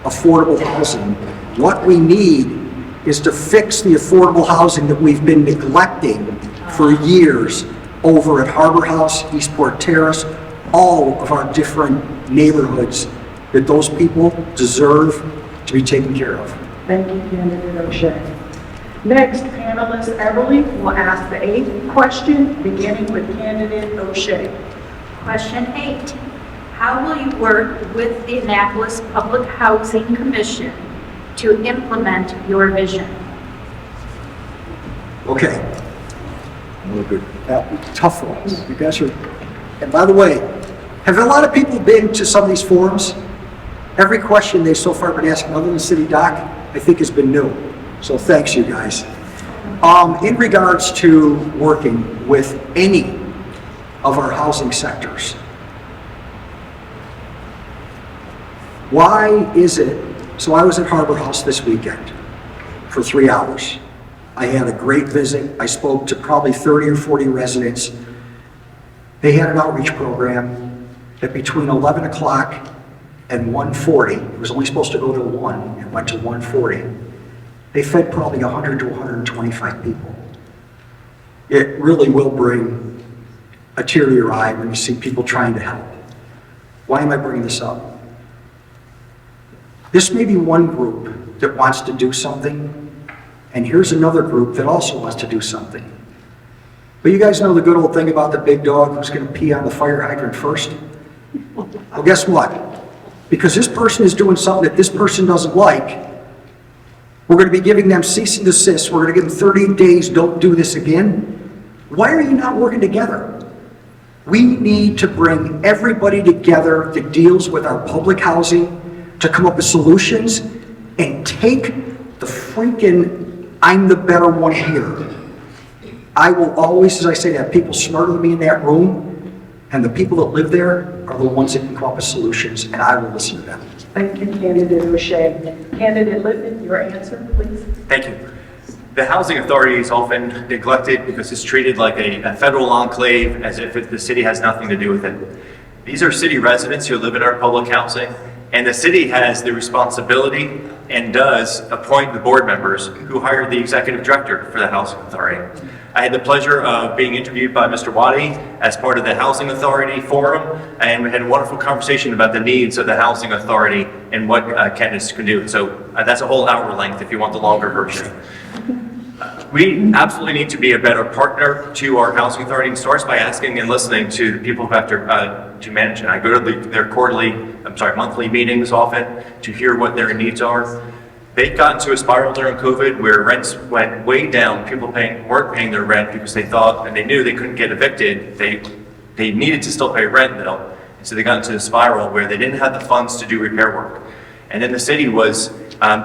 affordable housing. What we need is to fix the affordable housing that we've been neglecting for years over at Harbor House, Eastport Terrace, all of our different neighborhoods that those people deserve to be taken care of. Thank you, Candidate O'Shea. Next, panelist Everly will ask the 8th question, beginning with Candidate O'Shea. Question 8. How will you work with the Annapolis Public Housing Commission to implement your vision? Okay. A little bit tough ones. You guys are, and by the way, have a lot of people been to some of these forums? Every question they've so far been asking, other than City Doc, I think has been new. So thanks, you guys. In regards to working with any of our housing sectors, why is it, so I was at Harbor House this weekend for 3 hours. I had a great visit. I spoke to probably 30 or 40 residents. They had an outreach program that between 11 o'clock and 1:40, it was only supposed to go to 1, it went to 1:40. They fed probably 100 to 125 people. It really will bring a tear to your eye when you see people trying to help. Why am I bringing this up? This may be one group that wants to do something, and here's another group that also wants to do something. But you guys know the good old thing about the big dog who's going to pee on the fire hydrant first? Well, guess what? Because this person is doing something that this person doesn't like, we're going to be giving them cease and desist. We're going to give them 30 days, don't do this again. Why are you not working together? We need to bring everybody together that deals with our public housing to come up with solutions and take the freaking I'm the better one here. I will always, as I say, have people smarter than me in that room, and the people that live there are the ones that can come up with solutions, and I will listen to them. Thank you, Candidate O'Shea. Candidate Lippman, your answer, please. Thank you. The housing authority is often neglected because it's treated like a federal enclave, as if the city has nothing to do with it. These are city residents who live in our public housing, and the city has the responsibility and does appoint the board members who hire the executive director for the housing authority. I had the pleasure of being interviewed by Mr. Waddy as part of the Housing Authority Forum, and we had a wonderful conversation about the needs of the Housing Authority and what candidates can do. So that's a whole hour length if you want the longer version. We absolutely need to be a better partner to our Housing Authority, and starts by asking and listening to the people who have to manage it. I go to their monthly meetings often to hear what their needs are. They got into a spiral during COVID where rents went way down. People weren't paying their rent because they thought, and they knew they couldn't get evicted. They needed to still pay rent though. And so they got into a spiral where they didn't have the funds to do repair work. And then the city was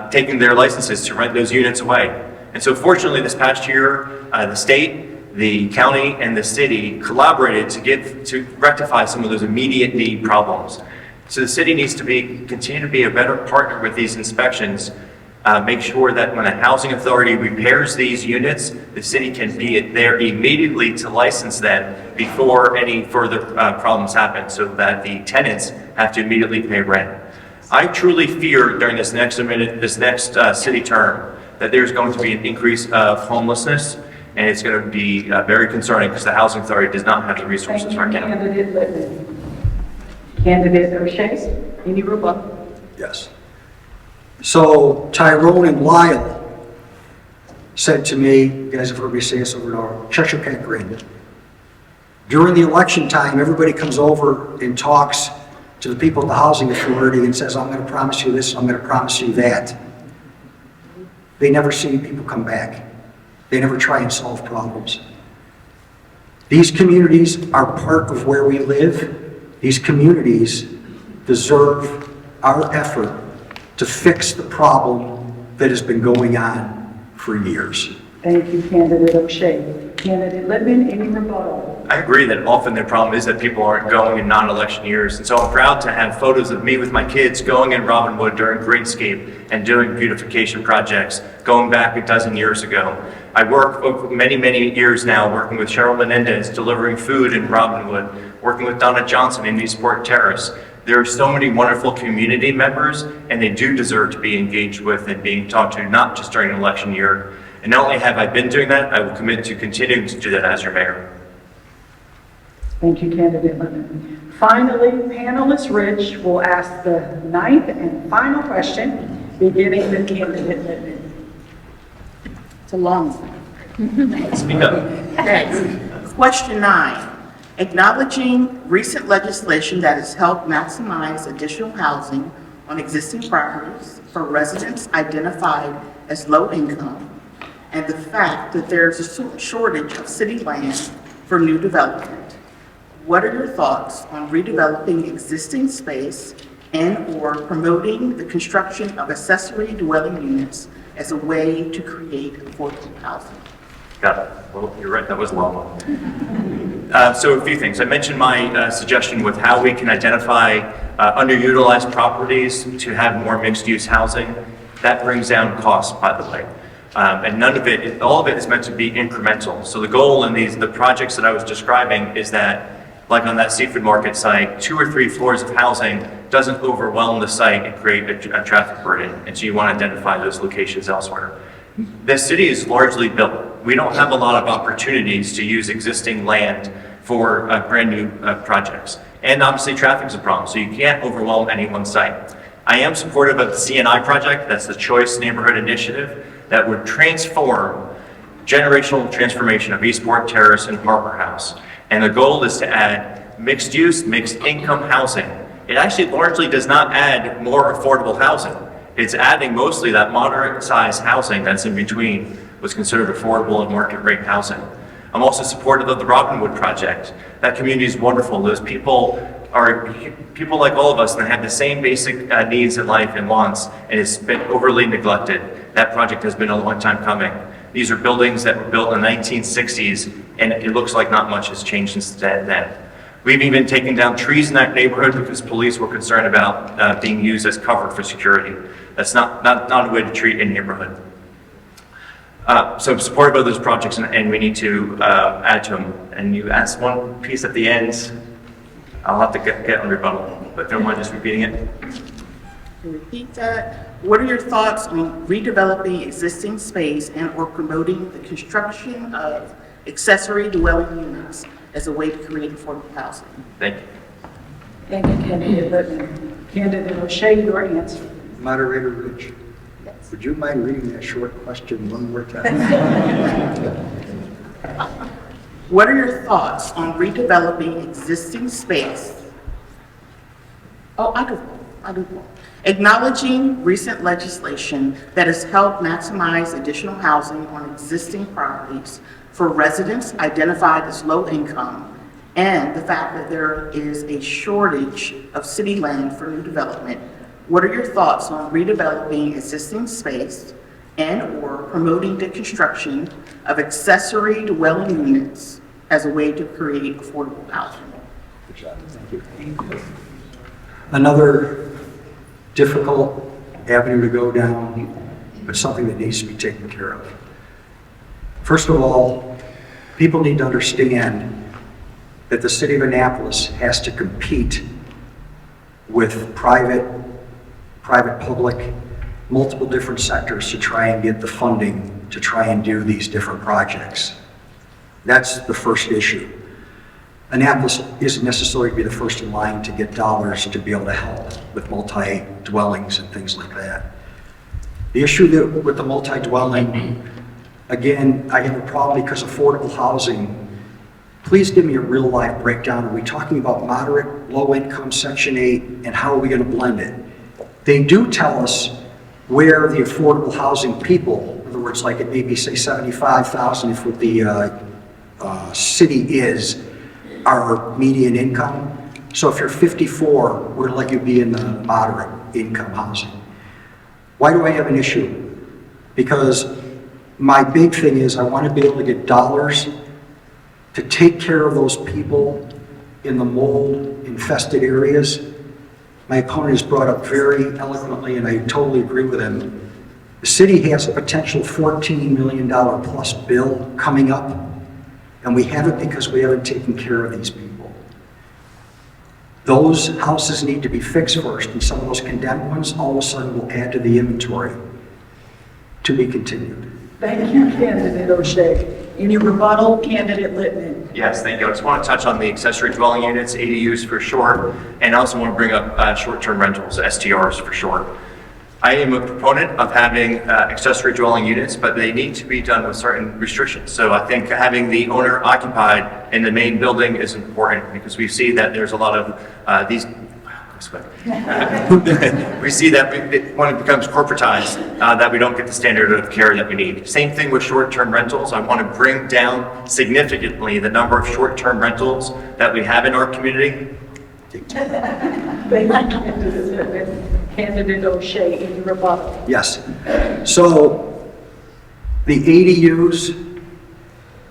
taking their licenses to rent those units away. And so fortunately this past year, the state, the county, and the city collaborated to rectify some of those immediate need problems. So the city needs to continue to be a better partner with these inspections. Make sure that when a housing authority repairs these units, the city can be there immediately to license them before any further problems happen, so that the tenants have to immediately pay rent. I truly fear during this next city term that there's going to be an increase of homelessness, and it's going to be very concerning because the housing authority does not have the resources right now. Candidate Lippman. Candidate O'Shea, any rebuttal? Yes. So Tyrone and Lyle said to me, you guys have heard me say this over and over, Cheshire Cat grin. During the election time, everybody comes over and talks to the people at the housing authority and says, I'm going to promise you this, I'm going to promise you that. They never see people come back. They never try and solve problems. These communities are part of where we live. These communities deserve our effort to fix the problem that has been going on for years. Thank you, Candidate O'Shea. Candidate Littman, any rebuttal? I agree that often the problem is that people aren't going in non-election years. And so I'm proud to have photos of me with my kids going in Robinwood during Greenscape and doing beautification projects going back a dozen years ago. I work for many, many years now working with Cheryl Menendez, delivering food in Robinwood, working with Donna Johnson in Eastport Terrace. There are so many wonderful community members, and they do deserve to be engaged with and being talked to, not just during an election year. And not only have I been doing that, I will commit to continuing to do that as your mayor. Thank you, Candidate Littman. Finally, panelist Rich will ask the ninth and final question, beginning with Candidate Littman. It's a long one. Speak up. Okay. Question 9. Acknowledging recent legislation that has helped maximize additional housing on existing properties for residents identified as low income, and the fact that there's a shortage of city land for new development. What are your thoughts on redeveloping existing space and/or promoting the construction of accessory dwelling units as a way to create affordable housing? Got it. Well, you're right, that was a long one. So a few things. I mentioned my suggestion with how we can identify underutilized properties to have more mixed-use housing. That brings down costs, by the way. And all of it is meant to be incremental. So the goal in the projects that I was describing is that, like on that seafood market site, 2 or 3 floors of housing doesn't overwhelm the site and create a traffic burden. And so you want to identify those locations elsewhere. The city is largely built. We don't have a lot of opportunities to use existing land for brand new projects. And obviously traffic's a problem, so you can't overwhelm any one site. I am supportive of the CNI project, that's the Choice Neighborhood Initiative, that would transform generational transformation of Eastport Terrace and Harbor House. And the goal is to add mixed use, mixed income housing. It actually largely does not add more affordable housing. It's adding mostly that moderate size housing that's in between what's considered affordable and market rate housing. I'm also supportive of the Robinwood project. That community is wonderful. Those people are people like all of us and have the same basic needs in life and wants, and it's been overly neglected. That project has been a long time coming. These are buildings that were built in the 1960s, and it looks like not much has changed since then. We've even taken down trees in that neighborhood because police were concerned about being used as cover for security. That's not a way to treat a neighborhood. So I'm supportive of those projects, and we need to add to them. And you asked one piece at the end. I'll have to get on rebuttal, but don't mind just repeating it. Repeat that. What are your thoughts on redeveloping existing space and/or promoting the construction of accessory dwelling units as a way to create affordable housing? Thank you. Thank you, Candidate Littman. Candidate O'Shea, your answer. Moderator Rich, would you mind reading that short question one more time? What are your thoughts on redeveloping existing space? Oh, I do. Acknowledging recent legislation that has helped maximize additional housing on existing properties for residents identified as low income, and the fact that there is a shortage of city land for new development. What are your thoughts on redeveloping existing space and/or promoting the construction of accessory dwelling units as a way to create affordable housing? Another difficult avenue to go down, but something that needs to be taken care of. First of all, people need to understand that the city of Annapolis has to compete with private, public, multiple different sectors to try and get the funding to try and do these different projects. That's the first issue. Annapolis isn't necessarily to be the first in line to get dollars to be able to help with multi-dwellings and things like that. The issue with the multi-dwelling, again, I have a problem because affordable housing, please give me a real life breakdown. Are we talking about moderate, low income, Section 8, and how are we going to blend it? They do tell us where the affordable housing people, in other words, like it may be say 75,000 if what the city is our median income. So if you're 54, we're going to let you be in the moderate income housing. Why do I have an issue? Because my big thing is I want to be able to get dollars to take care of those people in the mold infested areas. My opponent has brought up very eloquently, and I totally agree with him. The city has a potential $14 million plus bill coming up, and we haven't because we haven't taken care of these people. Those houses need to be fixed first, and some of those condemned ones all of a sudden will add to the inventory. To be continued. Thank you, Candidate O'Shea. Any rebuttal, Candidate Littman? Yes, thank you. I just want to touch on the accessory dwelling units, ADUs for short, and I also want to bring up short-term rentals, STRs for short. I am a proponent of having accessory dwelling units, but they need to be done with certain restrictions. So I think having the owner occupied in the main building is important because we see that there's a lot of these. We see that when it becomes corporatized, that we don't get the standard of care that we need. Same thing with short-term rentals. I want to bring down significantly the number of short-term rentals that we have in our community. Thank you, Candidate Littman. Candidate O'Shea, any rebuttal? Yes. So the ADUs,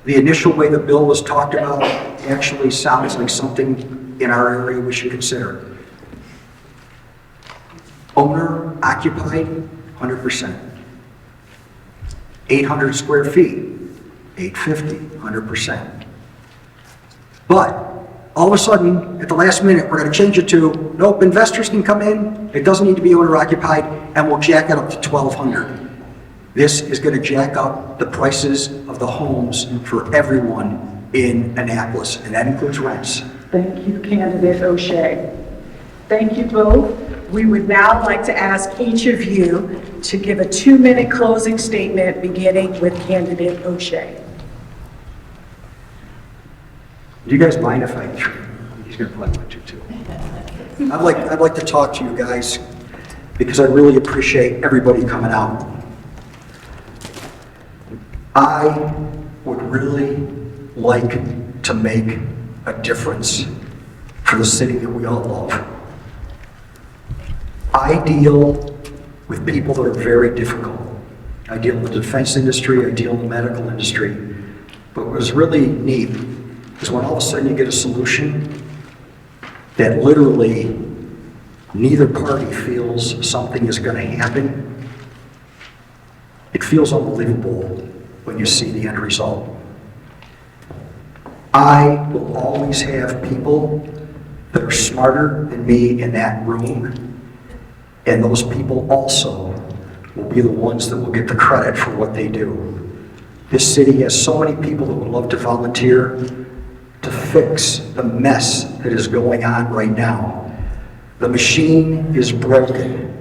the initial way the bill was talked about actually sounds like something in our area we should consider. Owner occupied, 100%. 800 square feet, 850, 100%. But all of a sudden, at the last minute, we're going to change it to, nope, investors can come in, it doesn't need to be owner occupied, and we'll jack it up to 1,200. This is going to jack up the prices of the homes for everyone in Annapolis, and that includes rents. Thank you, Candidate O'Shea. Thank you both. We would now like to ask each of you to give a 2-minute closing statement, beginning with Candidate O'Shea. Do you guys mind if I, he's going to play one too. I'd like to talk to you guys because I really appreciate everybody coming out. I would really like to make a difference for the city that we all love. I deal with people that are very difficult. I deal in the defense industry, I deal in the medical industry. But what was really neat is when all of a sudden you get a solution that literally neither party feels something is going to happen, it feels unbelievable when you see the end result. I will always have people that are smarter than me in that room. And those people also will be the ones that will get the credit for what they do. This city has so many people that would love to volunteer to fix the mess that is going on right now. The machine is broken.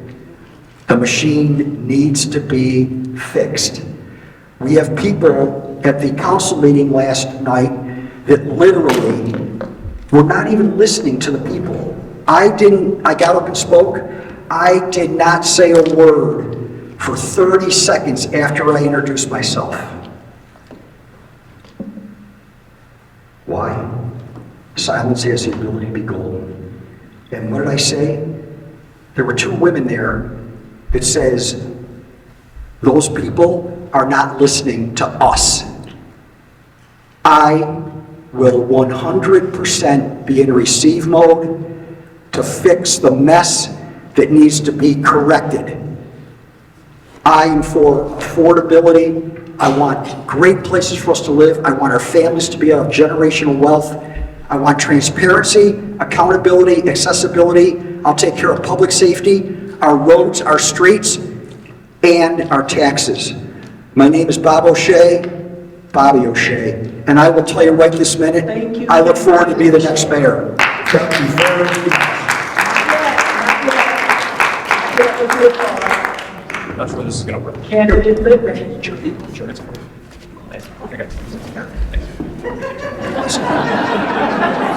The machine needs to be fixed. We have people at the council meeting last night that literally were not even listening to the people. I got up and spoke. I did not say a word for 30 seconds after I introduced myself. Why? Silence has the ability to be golden. And what did I say? There were 2 women there that says, those people are not listening to us. I will 100% be in receive mode to fix the mess that needs to be corrected. I am for affordability. I want great places for us to live. I want our families to be of generational wealth. I want transparency, accountability, accessibility. I'll take care of public safety, our roads, our streets, and our taxes. My name is Bobby O'Shea, and I will tell you right this minute, Thank you. I look forward to be the next mayor. Thank you very much. That's where this is going to work. Candidate Littman.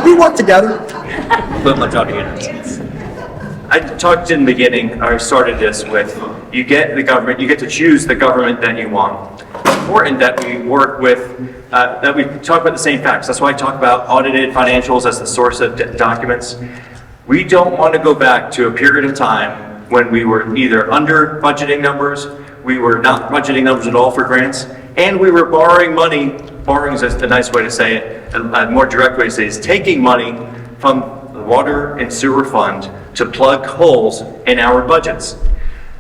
We work together. Put my talking in. I talked in the beginning, I started this with, you get to choose the government that you want. It's important that we work with, that we talk about the same facts. That's why I talk about audited financials as the source of documents. We don't want to go back to a period of time when we were either under budgeting numbers, we were not budgeting numbers at all for grants, and we were borrowing money, borrowing is a nice way to say it, a more direct way to say it is taking money from the water and sewer fund to plug holes in our budgets.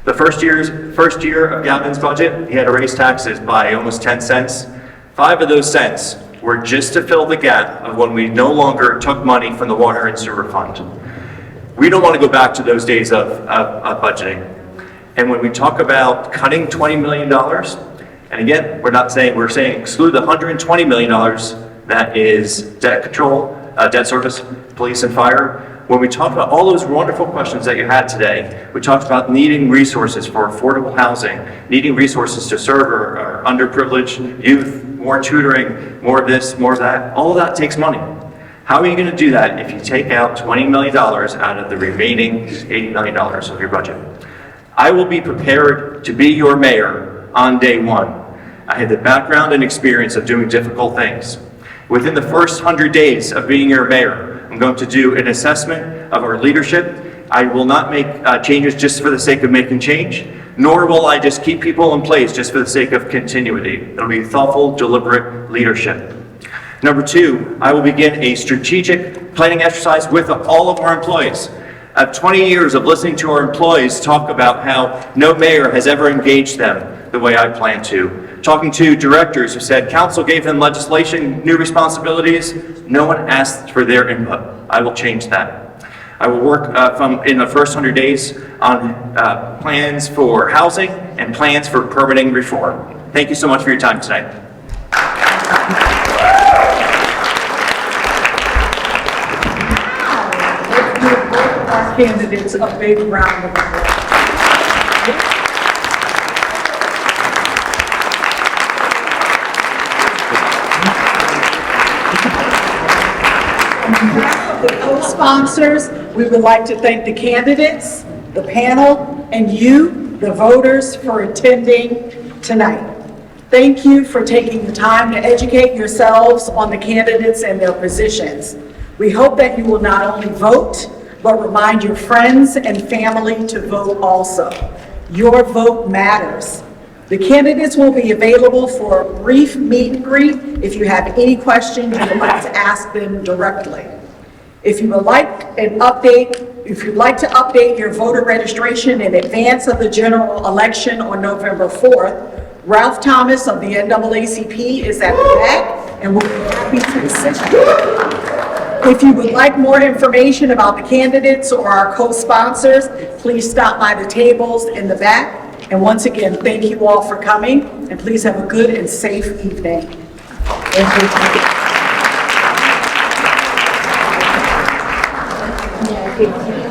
The first year of Gavin's budget, he had to raise taxes by almost 10 cents. 5 of those cents were just to fill the gap of when we no longer took money from the water and sewer fund. We don't want to go back to those days of budgeting. And when we talk about cutting $20 million, and again, we're saying exclude the $120 million that is debt control, debt service, police and fire. When we talk about all those wonderful questions that you had today, we talked about needing resources for affordable housing, needing resources to serve our underprivileged youth, more tutoring, more of this, more of that. All of that takes money. How are you going to do that if you take out $20 million out of the remaining $80 million of your budget? I will be prepared to be your mayor on day one. I had the background and experience of doing difficult things. Within the first 100 days of being your mayor, I'm going to do an assessment of our leadership. I will not make changes just for the sake of making change, nor will I just keep people in place just for the sake of continuity. It'll be thoughtful, deliberate leadership. Number 2, I will begin a strategic planning exercise with all of our employees. I have 20 years of listening to our employees talk about how no mayor has ever engaged them the way I plan to. Talking to directors who said council gave them legislation, new responsibilities, no one asked for their input. I will change that. I will work in the first 100 days on plans for housing and plans for permitting reform. Thank you so much for your time tonight. Let's give both of our candidates a big round of applause. On behalf of the co-sponsors, we would like to thank the candidates, the panel, and you, the voters, for attending tonight. Thank you for taking the time to educate yourselves on the candidates and their positions. We hope that you will not only vote, but remind your friends and family to vote also. Your vote matters. The candidates will be available for a brief meet and greet if you have any questions you would like to ask them directly. If you would like to update your voter registration in advance of the general election on November 4th, Ralph Thomas of the NAACP is at the back and will be happy to assist you. If you would like more information about the candidates or our co-sponsors, please stop by the tables in the back. And once again, thank you all for coming, and please have a good and safe evening. Thank you.